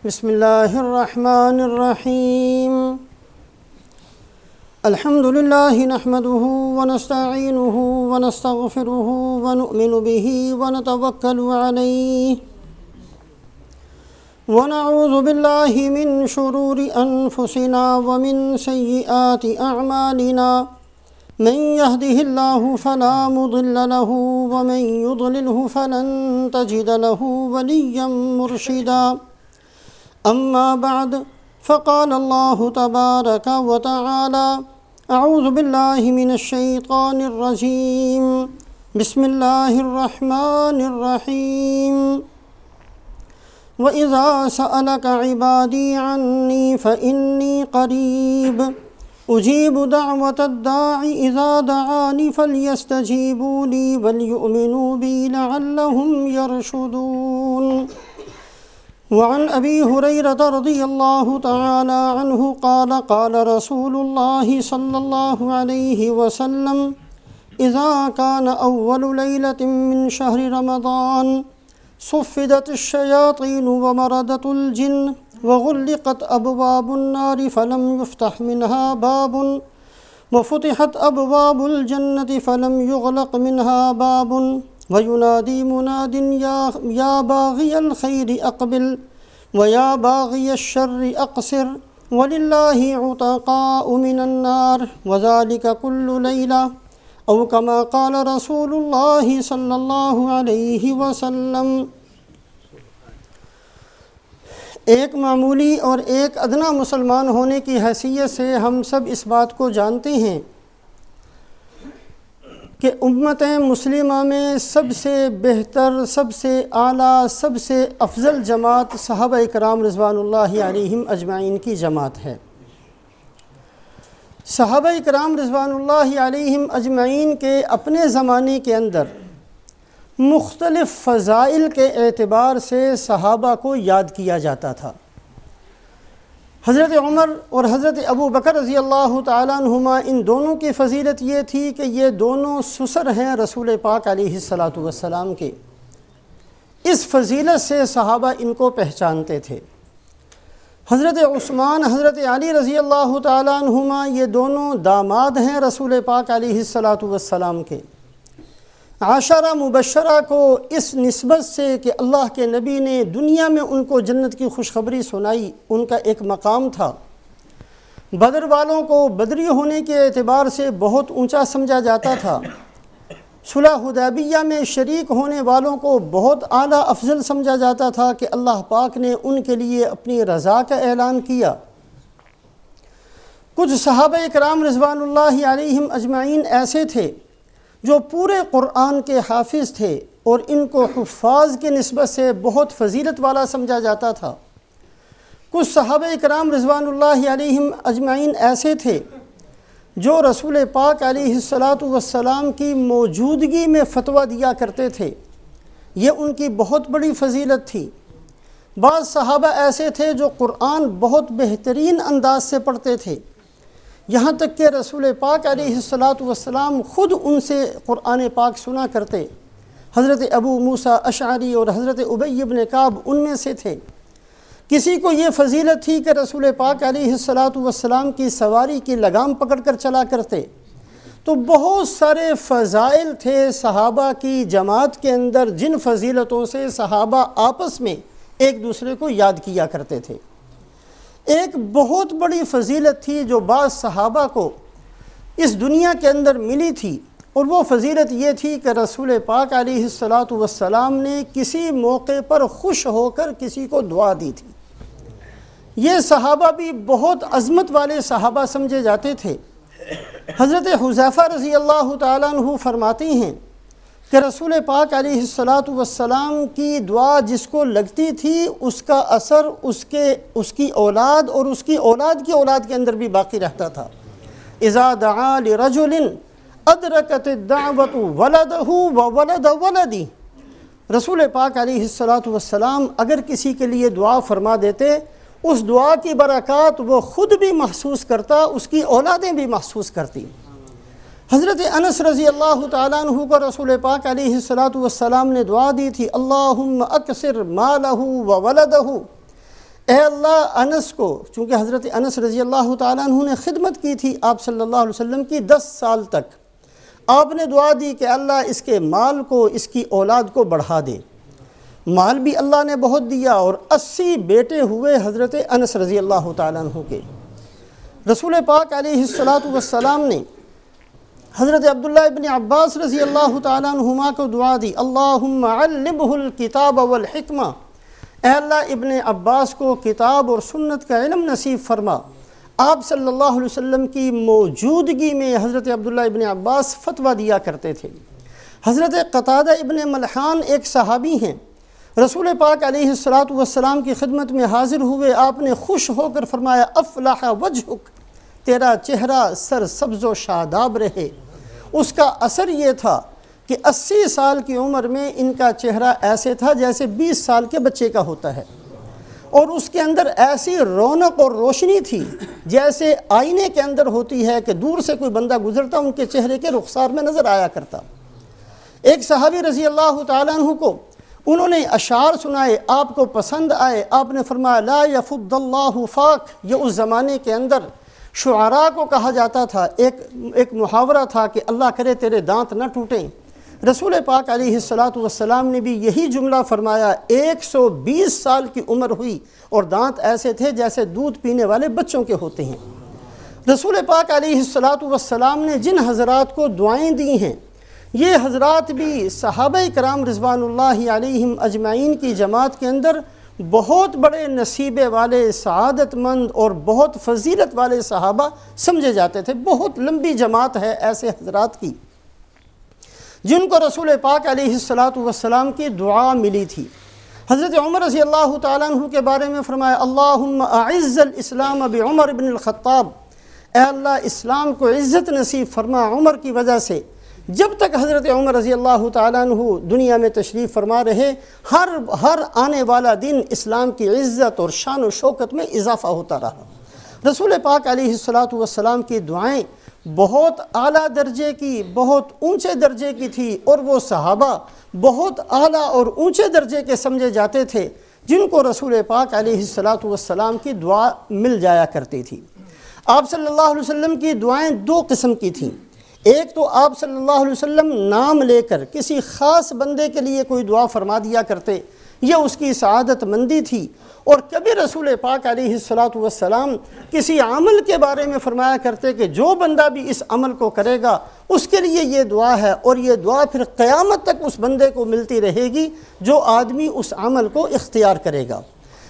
بسم اللہ الرحمن الرحیم الحمد للہ نحمده ونستعینه ونستغفره ونؤمن به ونتوکل علیہ ونعوذ باللہ من شرور انفسنا ومن سیئات اعمالنا من يهده الله فلا مضل له ومن يضلله فلن تجد له وليا مرشدا أما بعد فقال الله تبارك وتعالى أعوذ بالله من الشيطان الرجيم بسم الله الرحمن الرحيم وإذا سألك عبادي عني فإني قريب أجيب دعوة الداع إذا دعاني فليستجيبوا لي وليؤمنوا بي لعلهم يرشدون وعن أبي هريرة رضي الله تعالى عنه قال قال رسول الله صلى الله عليه وسلم إذا كان أول ليلة من شهر رمضان صفدت الشياطين ومردت الجن وغلقت أبواب النار فلم يفتح منها باب وفتحت أبواب الجنة فلم يغلق منها باب وينادي مناد يا باغي الخير أقبل ويا باغي الشر أقصر ولله عتقاء من النار وذلك كل ليلة أو كما قال رسول الله صلى الله عليه وسلم۔ ایک معمولی اور ایک ادنا مسلمان ہونے کی حیثیت سے ہم سب اس بات کو جانتے ہیں کہ امت مسلمہ میں سب سے بہتر، سب سے اعلیٰ، سب سے افضل جماعت صحابہ اکرام رضوان اللہ علیہم اجمعین کی جماعت ہے۔ صحابہ اکرام رضوان اللہ علیہم اجمعین کے اپنے زمانے کے اندر مختلف فضائل کے اعتبار سے صحابہ کو یاد کیا جاتا تھا۔ حضرت عمر اور حضرت ابو بکر رضی اللہ تعالیٰ عنہما، ان دونوں کی فضیلت یہ تھی کہ یہ دونوں سسر ہیں رسول پاک علیہ السلام کے۔ اس فضیلت سے صحابہ ان کو پہچانتے تھے۔ حضرت عثمان، حضرت علی رضی اللہ تعالیٰ عنہما، یہ دونوں داماد ہیں رسول پاک علیہ السلام کے۔ عاشرہ مبشرہ کو اس نسبت سے کہ اللہ کے نبی نے دنیا میں ان کو جنت کی خوشخبری سنائی، ان کا ایک مقام تھا۔ بدر والوں کو بدری ہونے کے اعتبار سے بہت اونچا سمجھا جاتا تھا۔ صلح حدیبیہ میں شریک ہونے والوں کو بہت اعلیٰ افضل سمجھا جاتا تھا کہ اللہ پاک نے ان کے لیے اپنی رضا کا اعلان کیا۔ کچھ صحابہ اکرام رضوان اللہ علیہم اجمعین ایسے تھے جو پورے قرآن کے حافظ تھے اور ان کو حفاظ کی نسبت سے بہت فضیلت والا سمجھا جاتا تھا۔ کچھ صحابہ اکرام رضوان اللہ علیہم اجمعین ایسے تھے جو رسول پاک علیہ السلام کی موجودگی میں فتویٰ دیا کرتے تھے، یہ ان کی بہت بڑی فضیلت تھی۔ بعض صحابہ ایسے تھے جو قرآن بہت بہترین انداز سے پڑھتے تھے، یہاں تک کہ رسول پاک علیہ السلام خود ان سے قرآن پاک سنا کرتے۔ حضرت ابو موسیٰ اشعری اور حضرت ابی بن کعب ان میں سے تھے۔ کسی کو یہ فضیلت تھی کہ رسول پاک علیہ السلام کی سواری کی لگام پکڑ کر چلا کرتے۔ تو بہت سارے فضائل تھے صحابہ کی جماعت کے اندر، جن فضیلتوں سے صحابہ آپس میں ایک دوسرے کو یاد کیا کرتے تھے۔ ایک بہت بڑی فضیلت تھی جو بعض صحابہ کو اس دنیا کے اندر ملی تھی، اور وہ فضیلت یہ تھی کہ رسول پاک علیہ السلام نے کسی موقع پر خوش ہو کر کسی کو دعا دی تھی۔ یہ صحابہ بھی بہت عظمت والے صحابہ سمجھے جاتے تھے۔ حضرت حذیفہ رضی اللہ تعالیٰ عنہ فرماتے ہیں کہ رسول پاک علیہ السلام کی دعا جس کو لگتی تھی، اس کا اثر اس کی اولاد اور اس کی اولاد کی اولاد کے اندر بھی باقی رہتا تھا۔ اذا دعا لرجل ادرکت الدعوت ولدہ وولد ولدی، رسول پاک علیہ السلام اگر کسی کے لیے دعا فرما دیتے، اس دعا کی برکات وہ خود بھی محسوس کرتا، اس کی اولادیں بھی محسوس کرتی۔ حضرت انس رضی اللہ تعالیٰ عنہ کو رسول پاک علیہ السلام نے دعا دی تھی، اللہم اکثر مالہ و ولدہ، اے اللہ انس کو، چونکہ حضرت انس رضی اللہ تعالیٰ عنہ نے خدمت کی تھی آپ صلی اللہ علیہ وسلم کی 10 سال تک، آپ نے دعا دی کہ اللہ اس کے مال کو، اس کی اولاد کو بڑھا دے۔ مال بھی اللہ نے بہت دیا اور 80 بیٹے ہوئے حضرت انس رضی اللہ تعالیٰ عنہ کے۔ رسول پاک علیہ السلام نے حضرت عبداللہ ابن عباس رضی اللہ تعالیٰ عنہما کو دعا دی، اللہم علمہ الکتاب والحکمہ، اے اللہ ابن عباس کو کتاب اور سنت کا علم نصیب فرما۔ آپ صلی اللہ علیہ وسلم کی موجودگی میں حضرت عبداللہ ابن عباس فتویٰ دیا کرتے تھے۔ حضرت قتادہ ابن ملحان ایک صحابی ہیں، رسول پاک علیہ السلام کی خدمت میں حاضر ہوئے، آپ نے خوش ہو کر فرمایا افلح وجہک، تیرا چہرہ سر سبز و شاداب رہے۔ اس کا اثر یہ تھا کہ 80 سال کی عمر میں ان کا چہرہ ایسے تھا جیسے 20 سال کے بچے کا ہوتا ہے، اور اس کے اندر ایسی رونق اور روشنی تھی جیسے آئینے کے اندر ہوتی ہے کہ دور سے کوئی بندہ گزرتا ان کے چہرے کے رخسار میں نظر آیا کرتا۔ ایک صحابی رضی اللہ تعالیٰ عنہ کو انہوں نے اشعار سنائے، آپ کو پسند آئے، آپ نے فرمایا لا یفض اللہ فاک، یہ اس زمانے کے اندر شعراء کو کہا جاتا تھا، ایک محاورہ تھا کہ اللہ کرے تیرے دانت نہ ٹوٹیں۔ رسول پاک علیہ السلام نے بھی یہی جملہ فرمایا، 120 سال کی عمر ہوئی اور دانت ایسے تھے جیسے دودھ پینے والے بچوں کے ہوتے ہیں۔ رسول پاک علیہ السلام نے جن حضرات کو دعائیں دی ہیں، یہ حضرات بھی صحابہ کرام رضوان اللہ علیہم اجمعین کی جماعت کے اندر بہت بڑے نصیبے والے، سعادت مند اور بہت فضیلت والے صحابہ سمجھے جاتے تھے۔ بہت لمبی جماعت ہے ایسے حضرات کی جن کو رسول پاک علیہ السلام کی دعا ملی تھی۔ حضرت عمر رضی اللہ تعالیٰ عنہ کے بارے میں فرمایا اللہم اعز الاسلام بعمر بن الخطاب، اے اللہ اسلام کو عزت نصیب فرما عمر کی وجہ سے۔ جب تک حضرت عمر رضی اللہ تعالیٰ عنہ دنیا میں تشریف فرما رہے، ہر آنے والا دن اسلام کی عزت اور شان و شوکت میں اضافہ ہوتا رہا۔ رسول پاک علیہ السلام کی دعائیں بہت اعلیٰ درجے کی، بہت اونچے درجے کی تھی، اور وہ صحابہ بہت اعلیٰ اور اونچے درجے کے سمجھے جاتے تھے جن کو رسول پاک علیہ السلام کی دعا مل جایا کرتی تھی۔ آپ صلی اللہ علیہ وسلم کی دعائیں 2 قسم کی تھیں۔ ایک تو آپ صلی اللہ علیہ وسلم نام لے کر کسی خاص بندے کے لیے کوئی دعا فرما دیا کرتے، یہ اس کی سعادت مندی تھی، اور کبھی رسول پاک علیہ السلام کسی عمل کے بارے میں فرمایا کرتے کہ جو بندہ بھی اس عمل کو کرے گا اس کے لیے یہ دعا ہے، اور یہ دعا پھر قیامت تک اس بندے کو ملتی رہے گی جو آدمی اس عمل کو اختیار کرے گا۔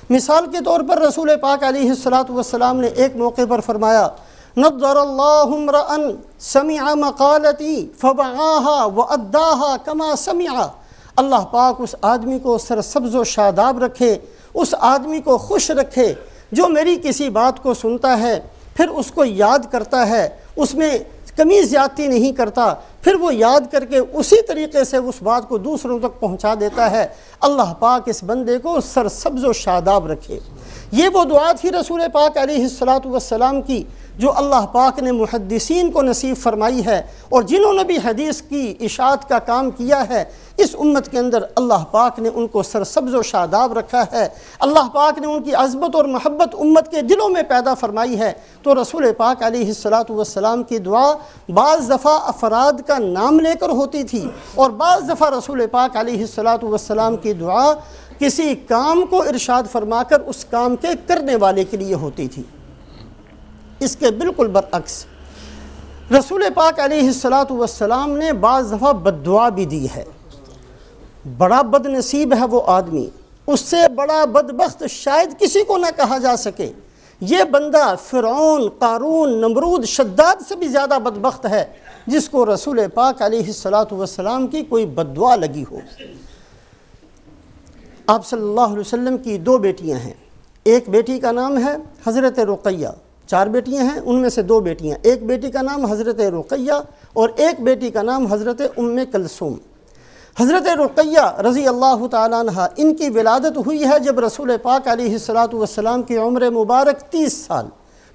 مثال کے طور پر رسول پاک علیہ السلام نے ایک موقع پر فرمایا نضر اللہ امرأ سمع مقالتی فوعاها واداها کما سمع، اللہ پاک اس آدمی کو سرسبز و شاداب رکھے، اس آدمی کو خوش رکھے جو میری کسی بات کو سنتا ہے پھر اس کو یاد کرتا ہے، اس میں کمی زیادتی نہیں کرتا، پھر وہ یاد کر کے اسی طریقے سے اس بات کو دوسروں تک پہنچا دیتا ہے۔ اللہ پاک اس بندے کو سرسبز و شاداب رکھے۔ یہ وہ دعا تھی رسول پاک علیہ السلام کی جو اللہ پاک نے محدثین کو نصیب فرمائی ہے، اور جنہوں نے بھی حدیث کی اشاعت کا کام کیا ہے اس امت کے اندر اللہ پاک نے ان کو سرسبز و شاداب رکھا ہے۔ اللہ پاک نے ان کی عظمت اور محبت امت کے دلوں میں پیدا فرمائی ہے۔ تو رسول پاک علیہ السلام کی دعا بعض دفعہ افراد کا نام لے کر ہوتی تھی، اور بعض دفعہ رسول پاک علیہ السلام کی دعا کسی کام کو ارشاد فرما کر اس کام کے کرنے والے کے لیے ہوتی تھی۔ اس کے بالکل برعکس رسول پاک علیہ السلام نے بعض دفعہ بد دعا بھی دی ہے۔ بڑا بد نصیب ہے وہ آدمی، اس سے بڑا بدبخت شاید کسی کو نہ کہا جا سکے۔ یہ بندہ فرعون، قارون، نمرود، شداد سے بھی زیادہ بدبخت ہے جس کو رسول پاک علیہ السلام کی کوئی بد دعا لگی ہو۔ آپ صلی اللہ علیہ وسلم کی 2 بیٹیاں ہیں، ایک بیٹی کا نام ہے حضرت رقیہ، 4 بیٹیاں ہیں ان میں سے 2 بیٹیاں، ایک بیٹی کا نام حضرت رقیہ اور ایک بیٹی کا نام حضرت ام کلثوم۔ حضرت رقیہ رضی اللہ تعالیٰ عنہ ان کی ولادت ہوئی ہے جب رسول پاک علیہ السلام کی عمر مبارک 30 سال،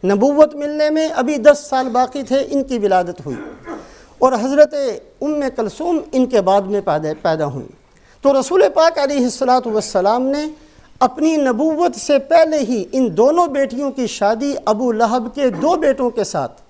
نبوت ملنے میں ابھی 10 سال باقی تھے، ان کی ولادت ہوئی، اور حضرت ام کلثوم ان کے بعد میں پیدا ہوئی۔ تو رسول پاک علیہ السلام نے اپنی نبوت سے پہلے ہی ان دونوں بیٹیوں کی شادی ابو لہب کے 2 بیٹوں کے ساتھ،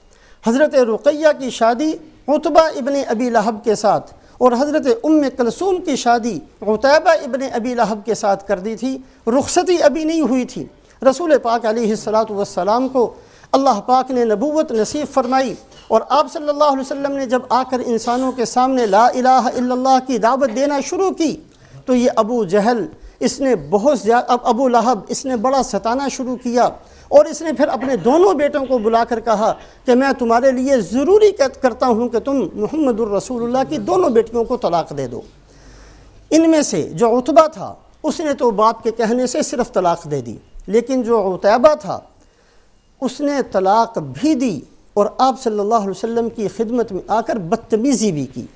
حضرت رقیہ کی شادی عتبہ ابن ابی لہب کے ساتھ اور حضرت ام کلثوم کی شادی عتیبہ ابن ابی لہب کے ساتھ کر دی تھی۔ رخصتی ابھی نہیں ہوئی تھی۔ رسول پاک علیہ السلام کو اللہ پاک نے نبوت نصیب فرمائی، اور آپ صلی اللہ علیہ وسلم نے جب آ کر انسانوں کے سامنے لا الہ الا اللہ کی دعوت دینا شروع کی تو یہ ابو جہل اس نے بہت زیادہ، ابو لہب اس نے بڑا ستانا شروع کیا، اور اس نے پھر اپنے دونوں بیٹوں کو بلا کر کہا کہ میں تمہارے لیے ضروری کرتا ہوں کہ تم محمد الرسول اللہ کی دونوں بیٹیوں کو طلاق دے دو۔ ان میں سے جو عتبہ تھا اس نے تو باپ کے کہنے سے صرف طلاق دے دی، لیکن جو عتیبہ تھا اس نے طلاق بھی دی اور آپ صلی اللہ علیہ وسلم کی خدمت میں آ کر بدتمیزی بھی کی۔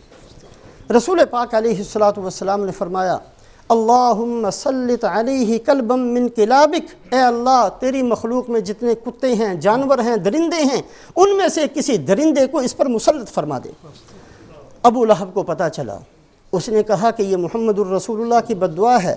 رسول پاک علیہ السلام نے فرمایا اللہم سلط علیہ کلبا من کلابک، اے اللہ تیری مخلوق میں جتنے کتے ہیں، جانور ہیں، درندے ہیں، ان میں سے کسی درندے کو اس پر مسلط فرما دے۔ ابو لہب کو پتہ چلا، اس نے کہا کہ یہ محمد الرسول اللہ کی بد دعا ہے۔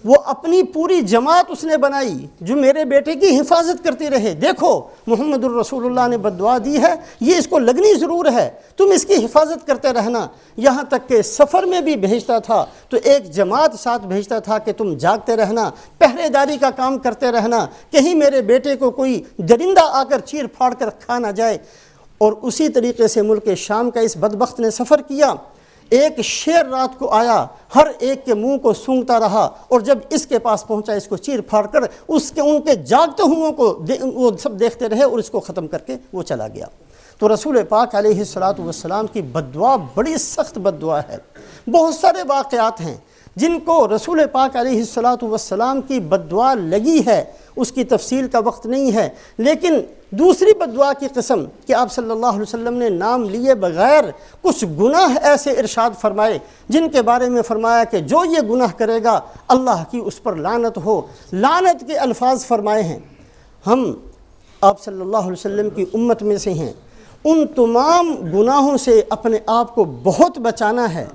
وہ اپنی پوری جماعت اس نے بنائی جو میرے بیٹے کی حفاظت کرتی رہے، دیکھو محمد الرسول اللہ نے بد دعا دی ہے، یہ اس کو لگنی ضرور ہے، تم اس کی حفاظت کرتے رہنا۔ یہاں تک کہ سفر میں بھی بھیجتا تھا تو ایک جماعت ساتھ بھیجتا تھا کہ تم جاگتے رہنا، پہرے داری کا کام کرتے رہنا، کہیں میرے بیٹے کو کوئی درندہ آ کر چیر پھاڑ کر کھا نہ جائے۔ اور اسی طریقے سے ملک شام کا اس بدبخت نے سفر کیا۔ ایک شیر رات کو آیا، ہر ایک کے منہ کو سونگتا رہا، اور جب اس کے پاس پہنچا اس کو چیر پھاڑ کر ان کے جاگتے ہوئے کو وہ سب دیکھتے رہے اور اس کو ختم کر کے وہ چلا گیا۔ تو رسول پاک علیہ السلام کی بد دعا بڑی سخت بد دعا ہے۔ بہت سارے واقعات ہیں جن کو رسول پاک علیہ السلام کی بد دعا لگی ہے، اس کی تفصیل کا وقت نہیں ہے، لیکن دوسری بد دعا کی قسم کہ آپ صلی اللہ علیہ وسلم نے نام لیے بغیر کچھ گناہ ایسے ارشاد فرمائے جن کے بارے میں فرمایا کہ جو یہ گناہ کرے گا اللہ کی اس پر لعنت ہو، لعنت کے الفاظ فرمائے ہیں۔ ہم آپ صلی اللہ علیہ وسلم کی امت میں سے ہیں، ان تمام گناہوں سے اپنے آپ کو بہت بچانا ہے۔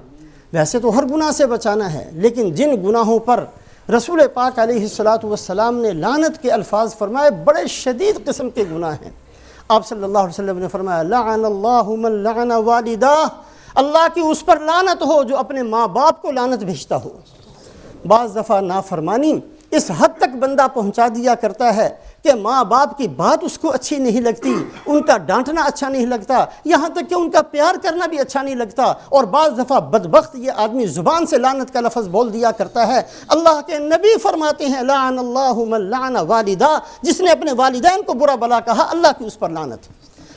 ویسے تو ہر گناہ سے بچانا ہے، لیکن جن گناہوں پر رسول پاک علیہ السلام نے لعنت کے الفاظ فرمائے بڑے شدید قسم کے گناہ ہیں۔ آپ صلی اللہ علیہ وسلم نے فرمایا لعن اللہ من لعن والدہ، اللہ کی اس پر لعنت ہو جو اپنے ماں باپ کو لعنت بھیجتا ہو۔ بعض دفعہ نافرمانی اس حد تک بندہ پہنچا دیا کرتا ہے کہ ماں باپ کی بات اس کو اچھی نہیں لگتی، ان کا ڈانٹنا اچھا نہیں لگتا، یہاں تک کہ ان کا پیار کرنا بھی اچھا نہیں لگتا، اور بعض دفعہ بدبخت یہ آدمی زبان سے لعنت کا لفظ بول دیا کرتا ہے۔ اللہ کے نبی فرماتے ہیں لعن اللہ من لعن والدہ، جس نے اپنے والدین کو برا بلا کہا اللہ کی اس پر لعنت۔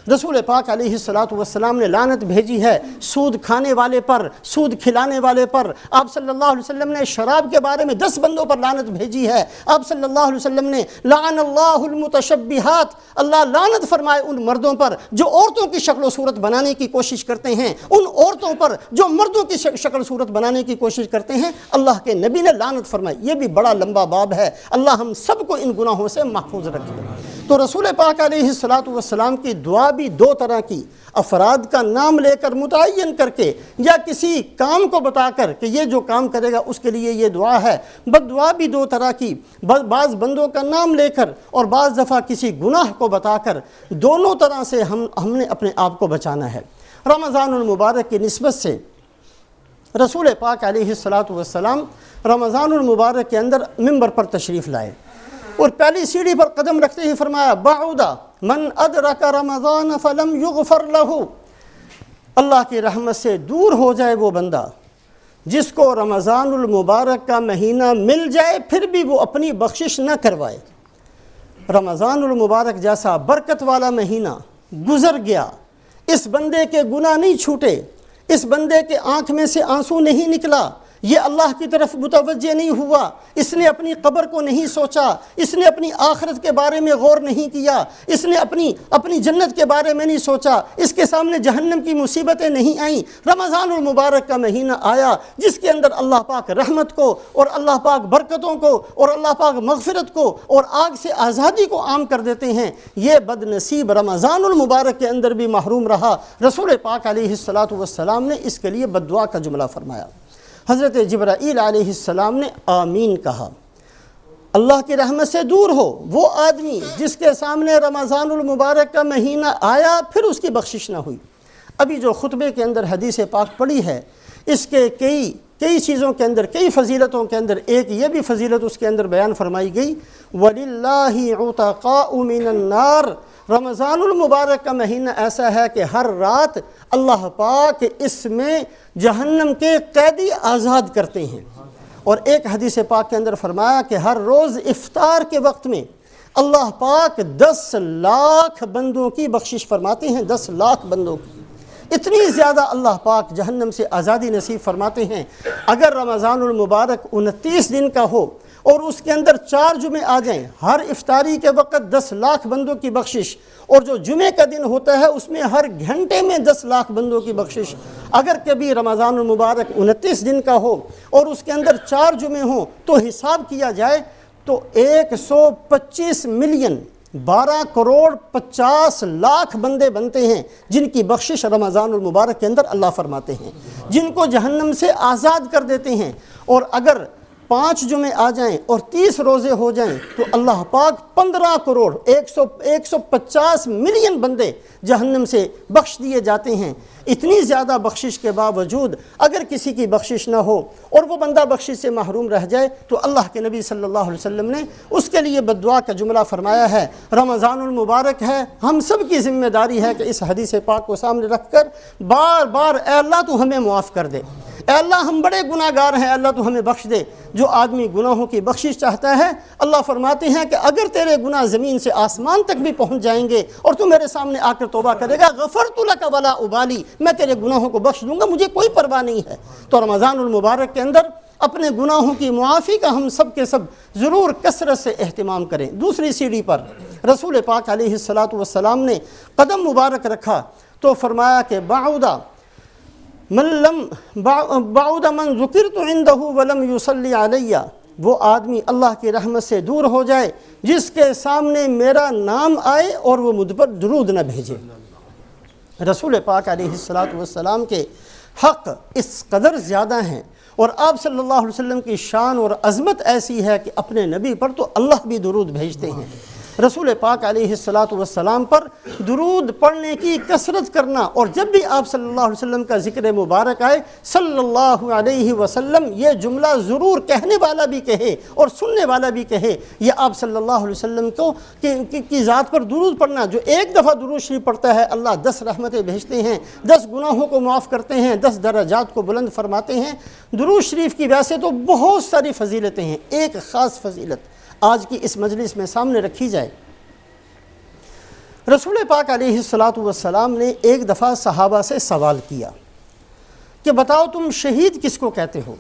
رسول پاک علیہ السلام نے لعنت بھیجی ہے سود کھانے والے پر، سود کھلانے والے پر۔ آپ صلی اللہ علیہ وسلم نے شراب کے بارے میں 10 بندوں پر لعنت بھیجی ہے۔ آپ صلی اللہ علیہ وسلم نے لعن اللہ المتشبہات، اللہ لعنت فرمائے ان مردوں پر جو عورتوں کی شکل و صورت بنانے کی کوشش کرتے ہیں، ان عورتوں پر جو مردوں کی شکل صورت بنانے کی کوشش کرتے ہیں، اللہ کے نبی نے لعنت فرمائی۔ یہ بھی بڑا لمبا باب ہے، اللہ ہم سب کو ان گناہوں سے محفوظ رکھے۔ تو رسول پاک علیہ السلام کی دعا بھی 2 طرح کی، افراد کا نام لے کر متعین کر کے یا کسی کام کو بتا کر کہ یہ جو کام کرے گا اس کے لیے یہ دعا ہے۔ بد دعا بھی 2 طرح کی، بعض بندوں کا نام لے کر اور بعض دفعہ کسی گناہ کو بتا کر، دونوں طرح سے ہم نے اپنے آپ کو بچانا ہے۔ رمضان المبارک کی نسبت سے رسول پاک علیہ السلام رمضان المبارک کے اندر منبر پر تشریف لائے اور پہلی سیڑھی پر قدم رکھتے ہی فرمایا بعد من ادرک رمضان فلم یغفر لہ، اللہ کی رحمت سے دور ہو جائے وہ بندہ جس کو رمضان المبارک کا مہینہ مل جائے پھر بھی وہ اپنی بخشش نہ کروائے۔ رمضان المبارک جیسا برکت والا مہینہ گزر گیا، اس بندے کے گناہ نہیں چھوٹے، اس بندے کے آنکھ میں سے آنسو نہیں نکلا، یہ اللہ کی طرف متوجہ نہیں ہوا، اس نے اپنی قبر کو نہیں سوچا، اس نے اپنی آخرت کے بارے میں غور نہیں کیا، اس نے اپنی جنت کے بارے میں نہیں سوچا، اس کے سامنے جہنم کی مصیبتیں نہیں آئیں۔ رمضان المبارک کا مہینہ آیا جس کے اندر اللہ پاک رحمت کو اور اللہ پاک برکتوں کو اور اللہ پاک مغفرت کو اور آگ سے آزادی کو عام کر دیتے ہیں۔ یہ بد نصیب رمضان المبارک کے اندر بھی محروم رہا۔ رسول پاک علیہ السلام نے اس کے لیے بد دعا کا جملہ فرمایا۔ حضرت جبرائیل علیہ السلام نے آمین کہا، اللہ کی رحمت سے دور ہو، وہ آدمی جس کے سامنے رمضان المبارک کا مہینہ آیا پھر اس کی بخشش نہ ہوئی۔ ابھی جو خطبے کے اندر حدیث پاک پڑھی ہے، اس کے کئی چیزوں کے اندر، کئی فضیلتوں کے اندر ایک یہ بھی فضیلت اس کے اندر بیان فرمائی گئی، وَلِلَّهِ عُتَقَاءُ مِنَ النَّارِ، رمضان المبارک کا مہینہ ایسا ہے کہ ہر رات اللہ پاک اس میں جہنم کے قیدی آزاد کرتے ہیں۔ اور ایک حدیث پاک کے اندر فرمایا کہ ہر روز افطار کے وقت میں اللہ پاک 10 لاکھ بندوں کی بخشش فرماتے ہیں، 10 لاکھ بندوں کی۔ اتنی زیادہ اللہ پاک جہنم سے آزادی نصیب فرماتے ہیں۔ اگر رمضان المبارک 29 دن کا ہو اور اس کے اندر 4 جمعے آ جائیں، ہر افطاری کے وقت 10 لاکھ بندوں کی بخشش، اور جو جمعے کا دن ہوتا ہے اس میں ہر گھنٹے میں 10 لاکھ بندوں کی بخشش۔ اگر کبھی رمضان المبارک 29 دن کا ہو اور اس کے اندر 4 جمعے ہوں تو حساب کیا جائے تو 125 ملین 12 کروڑ 50 لاکھ بندے بنتے ہیں جن کی بخشش رمضان المبارک کے اندر اللہ فرماتے ہیں، جن کو جہنم سے آزاد کر دیتے ہیں۔ اور اگر 5 جمعے آ جائیں اور 30 روزے ہو جائیں تو اللہ پاک 15 کروڑ 150 ملین بندے جہنم سے بخش دیے جاتے ہیں۔ اتنی زیادہ بخشش کے باوجود اگر کسی کی بخشش نہ ہو اور وہ بندہ بخشش سے محروم رہ جائے تو اللہ کے نبی صلی اللہ علیہ وسلم نے اس کے لیے بددعا کا جملہ فرمایا ہے۔ رمضان المبارک ہے، ہم سب کی ذمہ داری ہے کہ اس حدیث پاک کو سامنے رکھ کر بار بار اے اللہ تو ہمیں معاف کر دے، اے اللہ ہم بڑے گناہ گار ہیں، اللہ تو ہمیں بخش دے۔ جو آدمی گناہوں کی بخشش چاہتا ہے، اللہ فرماتے ہیں کہ اگر تیرے گناہ زمین سے آسمان تک بھی پہنچ جائیں گے اور تو میرے سامنے آ کر توبہ کرے گا، غفرت لک ولا ابالی، میں تیرے گناہوں کو بخش دوں گا، مجھے کوئی پرواہ نہیں ہے۔ تو رمضان المبارک کے اندر اپنے گناہوں کی معافی کا ہم سب کے سب ضرور کثرت سے اہتمام کریں۔ دوسری سیڑھی پر رسول پاک علیہ الصلاۃ نے قدم مبارک رکھا تو فرمایا کہ بعد من ذکرت عنده ولم يصلی علی، وہ آدمی اللہ کی رحمت سے دور ہو جائے جس کے سامنے میرا نام آئے اور وہ مجھ پر درود نہ بھیجے۔ رسول پاک علیہ السلام کے حق اس قدر زیادہ ہیں اور آپ صلی اللہ علیہ وسلم کی شان اور عظمت ایسی ہے کہ اپنے نبی پر تو اللہ بھی درود بھیجتے ہیں۔ رسول پاک علیہ السلام پر درود پڑھنے کی کثرت کرنا، اور جب بھی آپ صلی اللہ علیہ وسلم کا ذکر مبارک آئے صلی اللہ علیہ وسلم، یہ جملہ ضرور کہنے والا بھی کہے اور سننے والا بھی کہے، یہ آپ صلی اللہ علیہ وسلم کو کی ذات پر درود پڑھنا۔ جو ایک دفعہ درود شریف پڑھتا ہے اللہ 10 رحمتیں بھیجتے ہیں، 10 گناہوں کو معاف کرتے ہیں، 10 درجات کو بلند فرماتے ہیں۔ درود شریف کی ویسے تو بہت ساری فضیلتیں ہیں، ایک خاص فضیلت آج کی اس مجلس میں سامنے رکھی جائے۔ رسول پاک علیہ السلام نے ایک دفعہ صحابہ سے سوال کیا کہ بتاؤ تم شہید کس کو کہتے ہو؟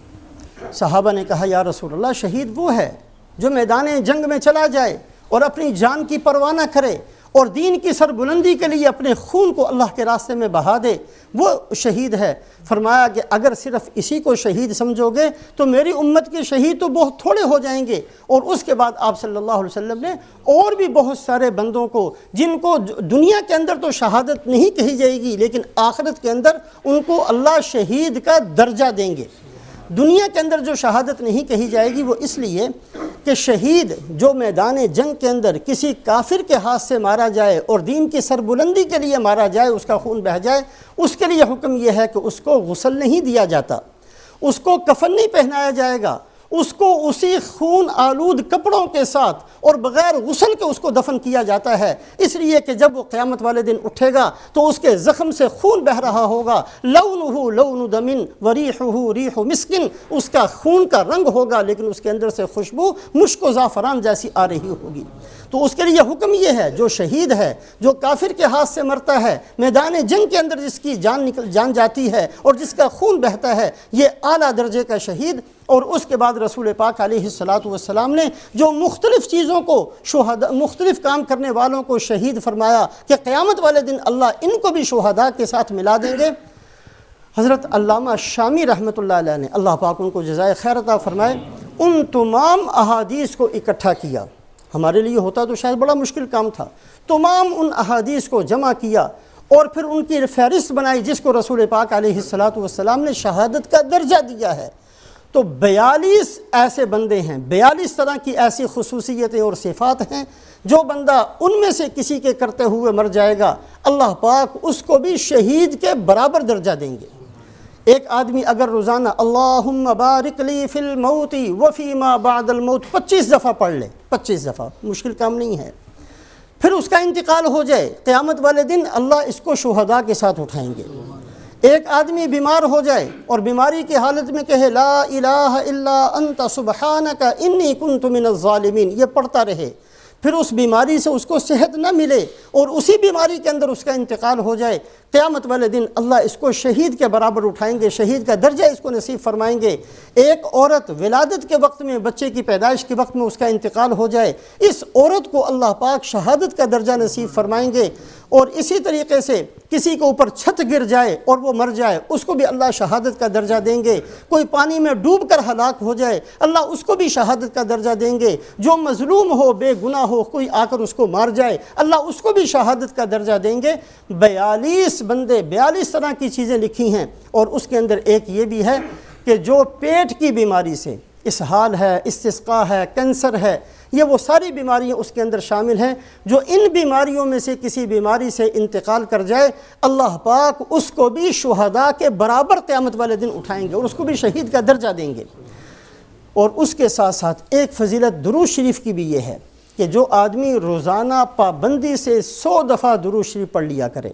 صحابہ نے کہا یا رسول اللہ، شہید وہ ہے جو میدان جنگ میں چلا جائے اور اپنی جان کی پرواہ نہ کرے اور دین کی سربلندی کے لیے اپنے خون کو اللہ کے راستے میں بہا دے، وہ شہید ہے۔ فرمایا کہ اگر صرف اسی کو شہید سمجھو گے تو میری امت کے شہید تو بہت تھوڑے ہو جائیں گے۔ اور اس کے بعد آپ صلی اللہ علیہ وسلم نے اور بھی بہت سارے بندوں کو جن کو دنیا کے اندر تو شہادت نہیں کہی جائے گی لیکن آخرت کے اندر ان کو اللہ شہید کا درجہ دیں گے۔ دنیا کے اندر جو شہادت نہیں کہی جائے گی وہ اس لیے کہ شہید جو میدان جنگ کے اندر کسی کافر کے ہاتھ سے مارا جائے اور دین کی سربلندی کے لیے مارا جائے، اس کا خون بہہ جائے، اس کے لیے حکم یہ ہے کہ اس کو غسل نہیں دیا جاتا، اس کو کفن نہیں پہنایا جائے گا، اس کو اسی خون آلود کپڑوں کے ساتھ اور بغیر غسل کے اس کو دفن کیا جاتا ہے، اس لیے کہ جب وہ قیامت والے دن اٹھے گا تو اس کے زخم سے خون بہہ رہا ہوگا، لونہ لون دم وریحہ ریح مسک، اس کا خون کا رنگ ہوگا لیکن اس کے اندر سے خوشبو مشک و زعفران جیسی آ رہی ہوگی۔ تو اس کے لیے حکم یہ ہے جو شہید ہے، جو کافر کے ہاتھ سے مرتا ہے، میدان جنگ کے اندر جس کی جان جاتی ہے اور جس کا خون بہتا ہے، یہ اعلیٰ درجے کا شہید۔ اور اس کے بعد رسول پاک علیہ السلام نے جو مختلف چیزوں کو مختلف کام کرنے والوں کو شہید فرمایا کہ قیامت والے دن اللہ ان کو بھی شہداء کے ساتھ ملا دیں گے۔ حضرت علامہ شامی رحمۃ اللہ علیہ نے، اللہ پاک ان کو جزائے خیر عطا فرمائے، ان تمام احادیث کو اکٹھا کیا۔ ہمارے لیے ہوتا تو شاید بڑا مشکل کام تھا، تمام ان احادیث کو جمع کیا اور پھر ان کی فہرست بنائی جس کو رسول پاک علیہ السلام نے شہادت کا درجہ دیا ہے۔ تو 42 ایسے بندے ہیں، 42 طرح کی ایسی خصوصیتیں اور صفات ہیں، جو بندہ ان میں سے کسی کے کرتے ہوئے مر جائے گا اللہ پاک اس کو بھی شہید کے برابر درجہ دیں گے۔ ایک آدمی اگر روزانہ اللہم بارک لی فی الموت وفی ما بعد الموت 25 دفعہ پڑھ لے، 25 دفعہ، مشکل کام نہیں ہے، پھر اس کا انتقال ہو جائے، قیامت والے دن اللہ اس کو شہداء کے ساتھ اٹھائیں گے۔ ایک آدمی بیمار ہو جائے اور بیماری کی حالت میں کہے لا الہ الا انت سبحانک انی کنت من الظالمین، یہ پڑھتا رہے، پھر اس بیماری سے اس کو صحت نہ ملے اور اسی بیماری کے اندر اس کا انتقال ہو جائے، قیامت والے دن اللہ اس کو شہید کے برابر اٹھائیں گے، شہید کا درجہ اس کو نصیب فرمائیں گے۔ ایک عورت ولادت کے وقت میں، بچے کی پیدائش کے وقت میں اس کا انتقال ہو جائے، اس عورت کو اللہ پاک شہادت کا درجہ نصیب فرمائیں گے۔ اور اسی طریقے سے کسی کے اوپر چھت گر جائے اور وہ مر جائے، اس کو بھی اللہ شہادت کا درجہ دیں گے۔ کوئی پانی میں ڈوب کر ہلاک ہو جائے، اللہ اس کو بھی شہادت کا درجہ دیں گے۔ جو مظلوم ہو، بے گناہ ہو، کوئی آ کر اس کو مار جائے، اللہ اس کو بھی شہادت کا درجہ دیں گے۔ 42 بندے، 42 طرح کی چیزیں لکھی ہیں، اور اس کے اندر ایک یہ بھی ہے کہ جو پیٹ کی بیماری سے، اسہال ہے، استسقاء ہے، کینسر ہے، یہ وہ ساری بیماریاں اس کے اندر شامل ہیں۔ جو ان بیماریوں میں سے کسی بیماری سے انتقال کر جائے، اللہ پاک اس کو بھی شہداء کے برابر قیامت والے دن اٹھائیں گے اور اس کو بھی شہید کا درجہ دیں گے۔ اور اس کے ساتھ ساتھ ایک فضیلت درود شریف کی بھی یہ ہے کہ جو آدمی روزانہ پابندی سے 100 دفعہ درود شریف پڑھ لیا کرے،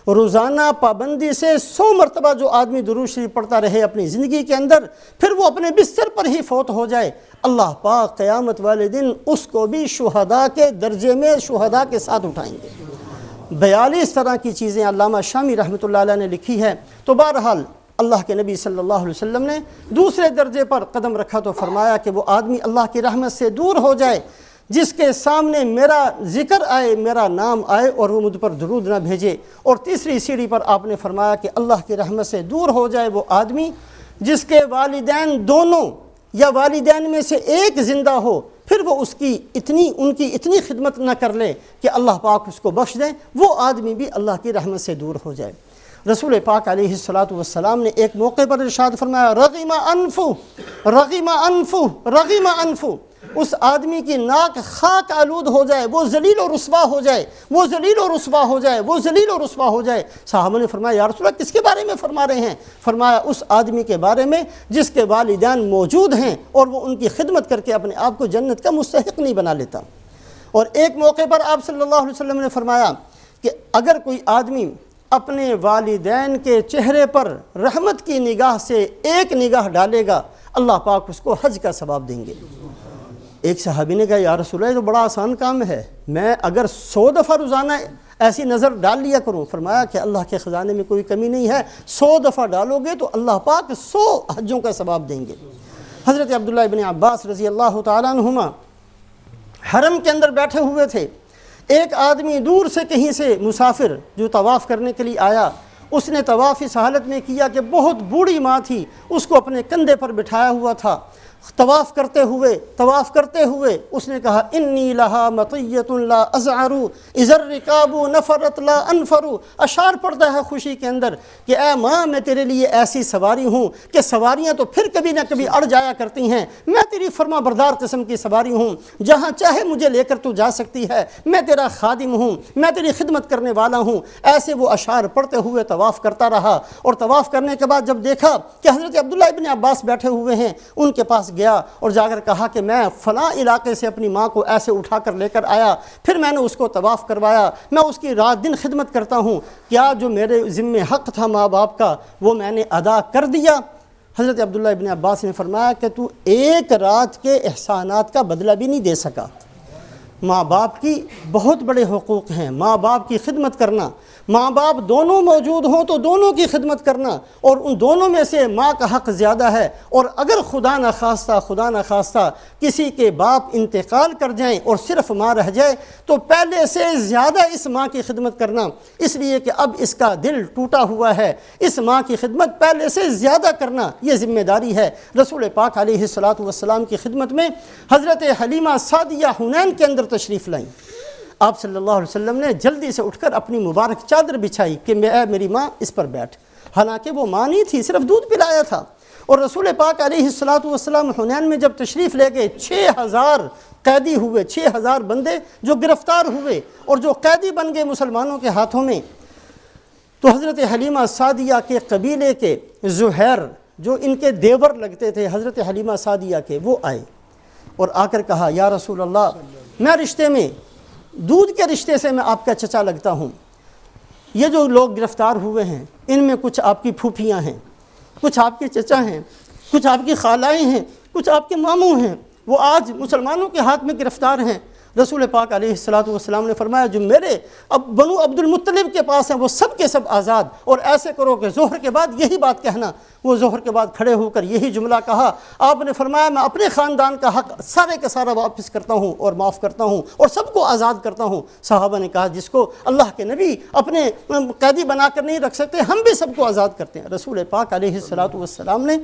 روزانہ پابندی سے 100 مرتبہ جو آدمی درود شریف پڑھتا رہے اپنی زندگی کے اندر، پھر وہ اپنے بستر پر ہی فوت ہو جائے، اللہ پاک قیامت والے دن اس کو بھی شہداء کے درجے میں شہداء کے ساتھ اٹھائیں گے۔ 42 طرح کی چیزیں علامہ شامی رحمۃ اللہ علیہ نے لکھی ہے۔ تو بہرحال اللہ کے نبی صلی اللہ علیہ وسلم نے دوسرے درجے پر قدم رکھا تو فرمایا کہ وہ آدمی اللہ کی رحمت سے دور ہو جائے جس کے سامنے میرا ذکر آئے، میرا نام آئے اور وہ مجھ پر درود نہ بھیجے۔ اور تیسری سیڑھی پر آپ نے فرمایا کہ اللہ کی رحمت سے دور ہو جائے وہ آدمی جس کے والدین دونوں یا والدین میں سے ایک زندہ ہو، پھر وہ ان کی اتنی خدمت نہ کر لے کہ اللہ پاک اس کو بخش دیں، وہ آدمی بھی اللہ کی رحمت سے دور ہو جائے۔ رسول پاک علیہ الصلاۃ والسلام نے ایک موقع پر ارشاد فرمایا رغم انفو رغم انفو رغم انفو، اس آدمی کی ناک خاک آلود ہو جائے، وہ ذلیل و رسوا ہو جائے، وہ ذلیل و رسوا ہو جائے، وہ ذلیل و رسوا ہو جائے۔ صحابہ نے فرمایا یا رسول اللہ کس کے بارے میں فرما رہے ہیں؟ فرمایا اس آدمی کے بارے میں جس کے والدین موجود ہیں اور وہ ان کی خدمت کر کے اپنے آپ کو جنت کا مستحق نہیں بنا لیتا۔ اور ایک موقع پر آپ صلی اللہ علیہ وسلم نے فرمایا کہ اگر کوئی آدمی اپنے والدین کے چہرے پر رحمت کی نگاہ سے ایک نگاہ ڈالے گا، اللہ پاک اس کو حج کا ثواب دیں گے۔ ایک صحابی نے کہا یا رسول اللہ یہ تو بڑا آسان کام ہے، میں اگر 100 دفعہ روزانہ ایسی نظر ڈال لیا کروں۔ فرمایا کہ اللہ کے خزانے میں کوئی کمی نہیں ہے، 100 دفعہ ڈالو گے تو اللہ پاک 100 حجوں کا ثواب دیں گے۔ حضرت عبداللہ ابن عباس رضی اللہ تعالیٰ عنہما حرم کے اندر بیٹھے ہوئے تھے، ایک آدمی دور سے کہیں سے مسافر جو طواف کرنے کے لیے آیا، اس نے طواف اس حالت میں کیا کہ بہت بوڑھی ماں تھی، اس کو اپنے کندھے پر بٹھایا ہوا تھا۔ طواف کرتے ہوئے اس نے کہا انی لہا مطیۃ لا ازعر اذا الرکاب نفرت لا انفر، اشعار پڑتا ہے خوشی کے اندر کہ اے ماں میں تیرے لیے ایسی سواری ہوں کہ سواریاں تو پھر کبھی نہ کبھی اڑ جایا کرتی ہیں، میں تیری فرما بردار قسم کی سواری ہوں، جہاں چاہے مجھے لے کر تو جا سکتی ہے، میں تیرا خادم ہوں، میں تیری خدمت کرنے والا ہوں۔ ایسے وہ اشعار پڑھتے ہوئے طواف کرتا رہا، اور طواف کرنے کے بعد جب دیکھا کہ حضرت عبداللہ ابن عباس بیٹھے ہوئے ہیں، ان کے پاس گیا اور جا کر کہا کہ میں فلاں علاقے سے اپنی ماں کو ایسے اٹھا کر لے کر آیا، پھر میں نے اس کو طواف کروایا، میں اس کی رات دن خدمت کرتا ہوں، کیا جو میرے ذمہ حق تھا ماں باپ کا وہ میں نے ادا کر دیا؟ حضرت عبداللہ ابن عباس نے فرمایا کہ تو ایک رات کے احسانات کا بدلہ بھی نہیں دے سکا۔ ماں باپ کی بہت بڑے حقوق ہیں، ماں باپ کی خدمت کرنا، ماں باپ دونوں موجود ہوں تو دونوں کی خدمت کرنا، اور ان دونوں میں سے ماں کا حق زیادہ ہے، اور اگر خدا نخواستہ کسی کے باپ انتقال کر جائیں اور صرف ماں رہ جائے تو پہلے سے زیادہ اس ماں کی خدمت کرنا، اس لیے کہ اب اس کا دل ٹوٹا ہوا ہے، اس ماں کی خدمت پہلے سے زیادہ کرنا یہ ذمہ داری ہے۔ رسول پاک علیہ الصلاۃ والسلام کی خدمت میں حضرت حلیمہ سعدیہ حنین کے اندر تشریف لائیں، آپ صلی اللہ علیہ وسلم نے جلدی سے اٹھ کر اپنی مبارک چادر بچھائی کہ اے میری ماں اس پر بیٹھ، حالانکہ وہ ماں نہیں تھی، صرف دودھ پلایا تھا۔ اور رسول پاک علیہ الصلاۃ والسلام حنین میں جب تشریف لے گئے 6000 قیدی ہوئے، 6000 بندے جو گرفتار ہوئے اور جو قیدی بن گئے مسلمانوں کے ہاتھوں میں، تو حضرت حلیمہ سعدیہ کے قبیلے کے زہیر جو ان کے دیور لگتے تھے حضرت حلیمہ سعدیہ کے، وہ آئے اور آ کر کہا یا رسول اللہ، میں رشتے میں دودھ کے رشتے سے میں آپ کا چچا لگتا ہوں، یہ جو لوگ گرفتار ہوئے ہیں ان میں کچھ آپ کی پھوپھیاں ہیں، کچھ آپ کے چچا ہیں، کچھ آپ کی خالائیں ہیں، کچھ آپ کے ماموں ہیں، وہ آج مسلمانوں کے ہاتھ میں گرفتار ہیں۔ رسول پاک علیہ الصلاۃ والسلام نے فرمایا جو میرے بنو عبد المطلب کے پاس ہیں وہ سب کے سب آزاد، اور ایسے کرو کہ ظہر کے بعد یہی بات کہنا۔ وہ ظہر کے بعد کھڑے ہو کر یہی جملہ کہا۔ آپ نے فرمایا میں اپنے خاندان کا حق سارے کا سارا واپس کرتا ہوں اور معاف کرتا ہوں اور سب کو آزاد کرتا ہوں۔ صحابہ نے کہا جس کو اللہ کے نبی اپنے قیدی بنا کر نہیں رکھ سکتے ہم بھی سب کو آزاد کرتے ہیں۔ رسول پاک علیہ الصلاۃ والسلام نے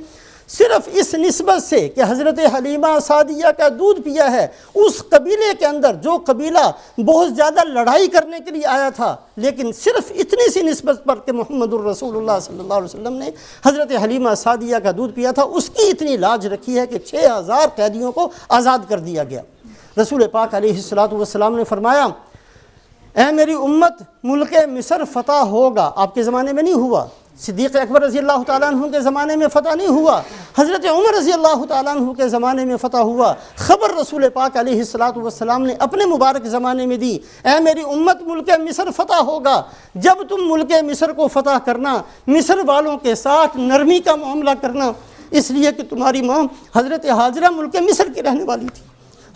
صرف اس نسبت سے کہ حضرت حلیمہ سعدیہ کا دودھ پیا ہے، اس قبیلے کے اندر جو قبیلہ بہت زیادہ لڑائی کرنے کے لیے آیا تھا، لیکن صرف اتنی سی نسبت پر کہ محمد الرسول اللہ صلی اللہ علیہ وسلم نے حضرت حلیمہ سعدیہ کا دودھ پیا تھا، اس کی اتنی لاج رکھی ہے کہ 6000 قیدیوں کو آزاد کر دیا گیا۔ رسول پاک علیہ الصلاۃ والسلام نے فرمایا اے میری امت، ملک مصر فتح ہوگا۔ آپ کے زمانے میں نہیں ہوا، صدیق اکبر رضی اللہ تعالیٰ عنہ کے زمانے میں فتح نہیں ہوا، حضرت عمر رضی اللہ تعالیٰ عنہ کے زمانے میں فتح ہوا۔ خبر رسول پاک علیہ الصلاۃ والسلام نے اپنے مبارک زمانے میں دی، اے میری امت ملک مصر فتح ہوگا۔ جب تم ملک مصر کو فتح کرنا، مصر والوں کے ساتھ نرمی کا معاملہ کرنا، اس لیے کہ تمہاری ماں حضرت ہاجرہ ملک مصر کی رہنے والی تھی۔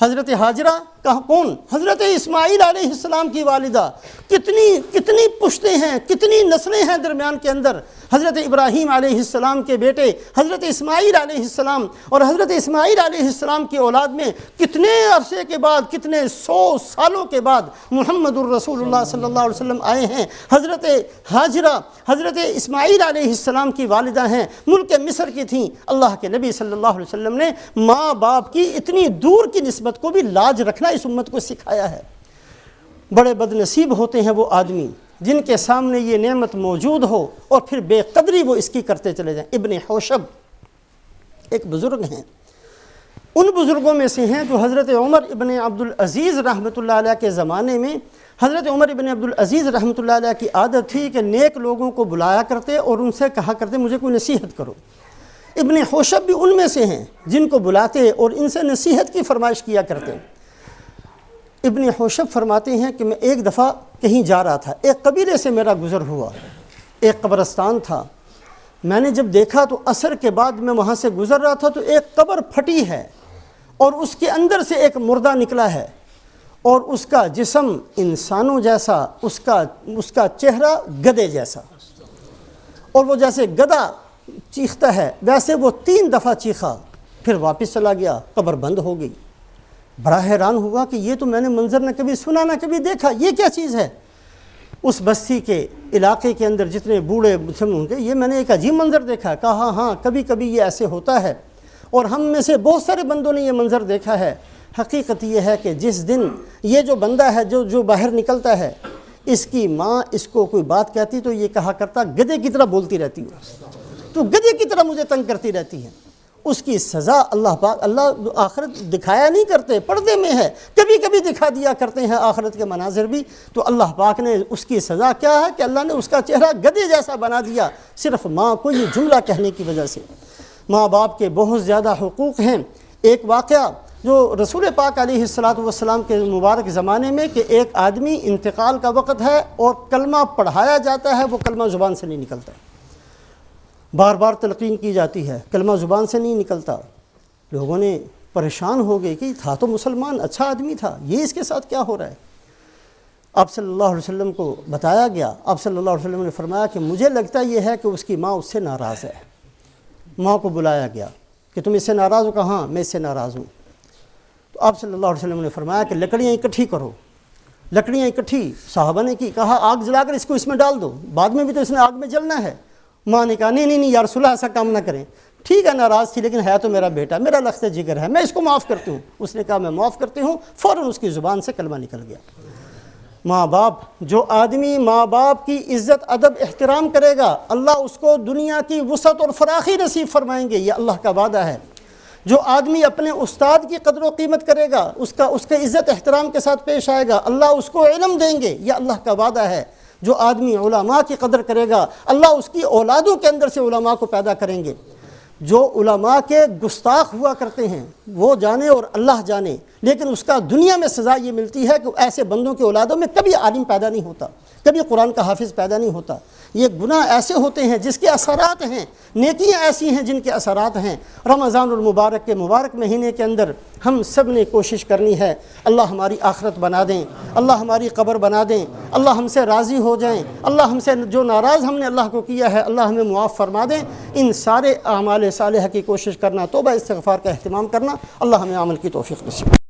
حضرت ہاجرہ کون؟ حضرت اسماعیل علیہ السلام کی والدہ۔ کتنی پشتیں ہیں، کتنی نسلیں ہیں درمیان کے اندر۔ حضرت ابراہیم علیہ السلام کے بیٹے حضرت اسماعیل علیہ السلام اور حضرت اسماعیل علیہ السلام کی اولاد میں کتنے عرصے کے بعد، کتنے 100 سالوں کے بعد محمد الرسول اللہ صلی اللہ علیہ وسلم آئے ہیں۔ حضرت ہاجرہ حضرت اسماعیل علیہ السلام کی والدہ ہیں، ملک مصر کی تھیں۔ اللہ کے نبی صلی اللہ علیہ وسلم نے ماں باپ کی اتنی دور کی نسبت کو بھی لاج رکھنا اس امت کو سکھایا ہے۔ بڑے بد نصیب ہوتے ہیں وہ آدمی جن کے سامنے یہ نعمت موجود ہو اور پھر بے قدری وہ اس کی کرتے چلے جائیں۔ ابن حوشب ایک بزرگ ہیں، ان بزرگوں میں سے ہیں جو حضرت عمر ابن عبدالعزیز رحمۃ اللہ علیہ کے زمانے میں، حضرت عمر ابن عبدالعزیز رحمۃ اللہ علیہ کی عادت تھی کہ نیک لوگوں کو بلایا کرتے اور ان سے کہا کرتے مجھے کوئی نصیحت کرو۔ ابن حوشب بھی ان میں سے ہیں جن کو بلاتے اور ان سے نصیحت کی فرمائش کیا کرتے۔ ابن حوشب فرماتے ہیں کہ میں ایک دفعہ کہیں جا رہا تھا، ایک قبیلے سے میرا گزر ہوا، ایک قبرستان تھا، میں نے جب دیکھا تو عصر کے بعد میں وہاں سے گزر رہا تھا تو ایک قبر پھٹی ہے اور اس کے اندر سے ایک مردہ نکلا ہے اور اس کا جسم انسانوں جیسا، اس کا چہرہ گدھے جیسا، اور وہ جیسے گدھا چیختا ہے ویسے وہ 3 دفعہ چیخا، پھر واپس چلا گیا، قبر بند ہو گئی۔ بڑا حیران ہوا کہ یہ تو میں نے منظر نہ کبھی سنا نہ کبھی دیکھا، یہ کیا چیز ہے؟ اس بستی کے علاقے کے اندر جتنے بوڑھے ہوں گے یہ میں نے ایک عجیب منظر دیکھا۔ کہا ہاں کبھی کبھی یہ ایسے ہوتا ہے اور ہم میں سے بہت سارے بندوں نے یہ منظر دیکھا ہے۔ حقیقت یہ ہے کہ جس دن یہ جو بندہ ہے جو باہر نکلتا ہے، اس کی ماں اس کو کوئی بات کہتی تو یہ کہا کرتا گدھے کی طرح بولتی رہتی ہو، تو گدھے کی طرح مجھے تنگ کرتی رہتی ہے۔ اس کی سزا اللہ آخرت دکھایا نہیں کرتے، پردے میں ہے، کبھی کبھی دکھا دیا کرتے ہیں آخرت کے مناظر بھی، تو اللہ پاک نے اس کی سزا کیا ہے کہ اللہ نے اس کا چہرہ گدھے جیسا بنا دیا، صرف ماں کو یہ جملہ کہنے کی وجہ سے۔ ماں باپ کے بہت زیادہ حقوق ہیں۔ ایک واقعہ جو رسول پاک علیہ الصلاۃ والسلام کے مبارک زمانے میں کہ ایک آدمی انتقال کا وقت ہے اور کلمہ پڑھایا جاتا ہے، وہ کلمہ زبان سے نہیں نکلتا، بار بار تلقین کی جاتی ہے، کلمہ زبان سے نہیں نکلتا۔ لوگوں نے پریشان ہو گئے کہ تھا تو مسلمان، اچھا آدمی تھا، یہ اس کے ساتھ کیا ہو رہا ہے؟ آپ صلی اللہ علیہ وسلم کو بتایا گیا۔ آپ صلی اللہ علیہ وسلم نے فرمایا کہ مجھے لگتا یہ ہے کہ اس کی ماں اس سے ناراض ہے۔ ماں کو بلایا گیا کہ تم اس سے ناراض ہو؟ کہا ہاں میں اس سے ناراض ہوں۔ تو آپ صلی اللہ علیہ وسلم نے فرمایا کہ لکڑیاں اکٹھی کرو۔ لکڑیاں اکٹھی صحابہ نے کی، کہا آگ جلا کر اس کو اس میں ڈال دو، بعد میں بھی تو اس نے آگ میں جلنا ہے۔ ماں نے کہا نہیں یا رسول اللہ ایسا کام نہ کریں، ٹھیک ہے ناراض تھی لیکن ہے تو میرا بیٹا، میرا لخت جگر ہے، میں اس کو معاف کرتی ہوں۔ اس نے کہا میں معاف کرتی ہوں، فوراً اس کی زبان سے کلمہ نکل گیا۔ ماں باپ، جو آدمی ماں باپ کی عزت ادب احترام کرے گا اللہ اس کو دنیا کی وسعت اور فراخی نصیب فرمائیں گے، یہ اللہ کا وعدہ ہے۔ جو آدمی اپنے استاد کی قدر و قیمت کرے گا، اس کے عزت احترام کے ساتھ پیش آئے گا، اللہ اس کو علم دیں گے، یہ اللہ کا وعدہ ہے۔ جو آدمی علماء کی قدر کرے گا اللہ اس کی اولادوں کے اندر سے علماء کو پیدا کریں گے۔ جو علماء کے گستاخ ہوا کرتے ہیں وہ جانے اور اللہ جانے، لیکن اس کا دنیا میں سزا یہ ملتی ہے کہ ایسے بندوں کی اولادوں میں کبھی عالم پیدا نہیں ہوتا، کبھی قرآن کا حافظ پیدا نہیں ہوتا۔ یہ گناہ ایسے ہوتے ہیں جس کے اثرات ہیں، نیکیاں ایسی ہیں جن کے اثرات ہیں۔ رمضان المبارک کے مبارک مہینے کے اندر ہم سب نے کوشش کرنی ہے اللہ ہماری آخرت بنا دیں، اللہ ہماری قبر بنا دیں، اللہ ہم سے راضی ہو جائیں، اللہ ہم سے جو ناراض ہم نے اللہ کو کیا ہے اللہ ہمیں معاف فرما دیں۔ ان سارے اعمال صالحہ کی کوشش کرنا، توبہ استغفار کا اہتمام کرنا، اللہ ہمیں عمل کی توفیق نصیب